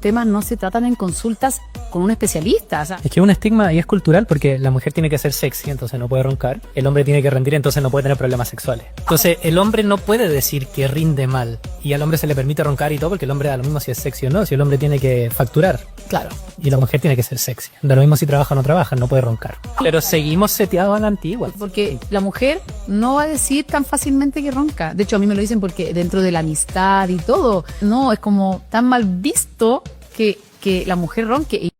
temas no se tratan en consultas con un especialista. O sea, Es que es un estigma y es cultural porque la mujer tiene que ser sexy, entonces no puede roncar. El hombre tiene que rendir, entonces no puede tener problemas sexuales. Entonces el hombre no puede decir que rinde mal y al hombre se le permite roncar y todo porque el hombre da lo mismo si es sexy o no, si el hombre tiene que facturar. claro. Y la mujer tiene que ser sexy. Da lo mismo si trabaja o no trabaja, no puede roncar. Pero seguimos seteados a la antigua. Porque la mujer no va a decir tan fácilmente que ronca. De hecho, a mí me lo dicen porque dentro de la amistad y todo, no, es como tan mal visto que la mujer ronque.